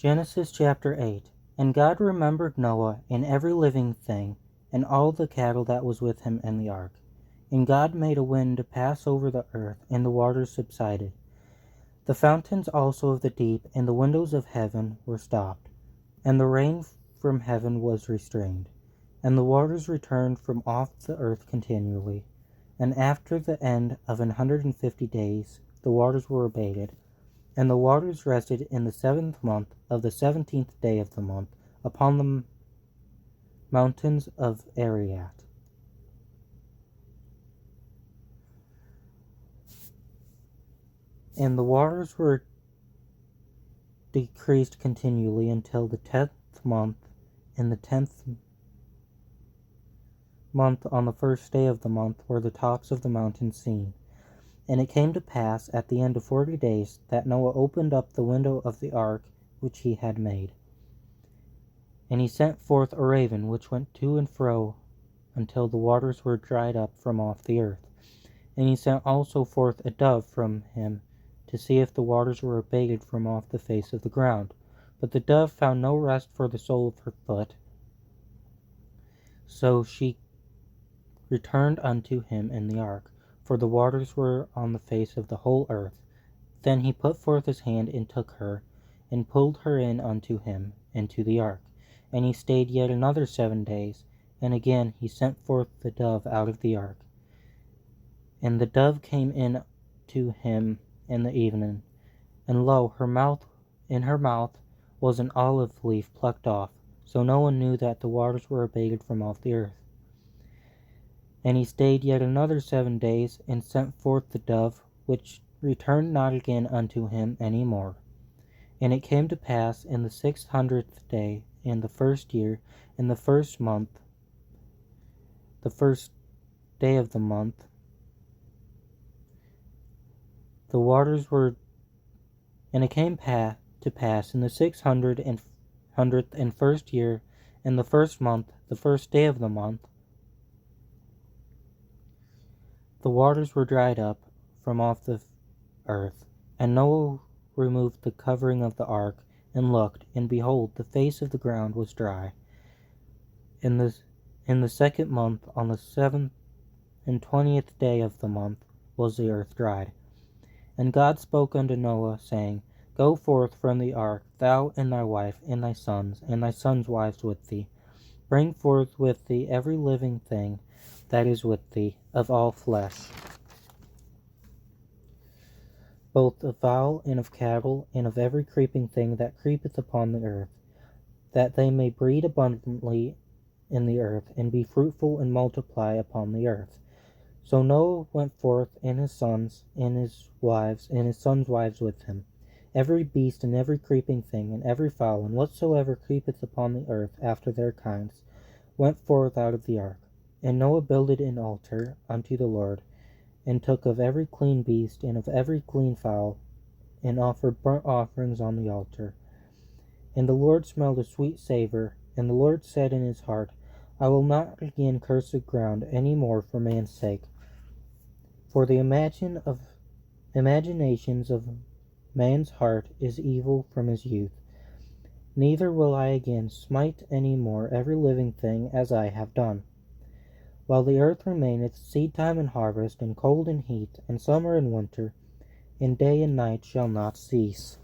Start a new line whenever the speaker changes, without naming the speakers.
Genesis chapter 8. And God remembered Noah and every living thing, and all the cattle that was with him in the ark. And God made a wind to pass over the earth, and the waters subsided. The fountains also of the deep and the windows of heaven were stopped, and the rain from heaven was restrained, and the waters returned from off the earth continually. And after the end of 150 days the waters were abated. And the waters rested in the 7th month of the 17th day of the month upon the mountains of Ararat. And the waters were decreased continually until the 10th month. In the 10th month, on the first day of the month, were the tops of the mountains seen. And it came to pass at the end of 40 days that Noah opened up the window of the ark which he had made. And he sent forth a raven which went to and fro until the waters were dried up from off the earth. And he sent also forth a dove from him to see if the waters were abated from off the face of the ground. But the dove found no rest for the sole of her foot. So she returned unto him in the ark, for the waters were on the face of the whole earth. Then he put forth his hand and took her, and pulled her in unto him into the ark. And he stayed yet another 7 days, and again he sent forth the dove out of the ark. And the dove came in to him in the evening, and lo, in her mouth was an olive leaf plucked off. So no one knew that the waters were abated from off the earth. And he stayed yet another 7 days, and sent forth the dove, which returned not again unto him any more. And it came to pass in the 600th day, in the first year, in the first month, the first day of the month, the waters were. And it came to pass in the 601st year, in the first month, the first day of the month, the waters were dried up from off the earth. And Noah removed the covering of the ark, and looked, and behold, the face of the ground was dry. In the 2nd month, on the 27th day of the month, was the earth dried. And God spoke unto Noah, saying, Go forth from the ark, thou and thy wife, and thy sons wives with thee. Bring forth with thee every living thing that is with thee, of all flesh, both of fowl and of cattle, and of every creeping thing that creepeth upon the earth, that they may breed abundantly in the earth, and be fruitful and multiply upon the earth. So Noah went forth, and his sons, and his wives, and his sons' wives with him. Every beast, and every creeping thing, and every fowl, and whatsoever creepeth upon the earth after their kinds, went forth out of the ark. And Noah builded an altar unto the Lord, and took of every clean beast, and of every clean fowl, and offered burnt offerings on the altar. And the Lord smelled a sweet savour. And the Lord said in his heart, I will not again curse the ground any more for man's sake. For the imaginations of man's heart is evil from his youth. Neither will I again smite any more every living thing as I have done. While the earth remaineth, seedtime and harvest, and cold and heat, and summer and winter, and day and night shall not cease.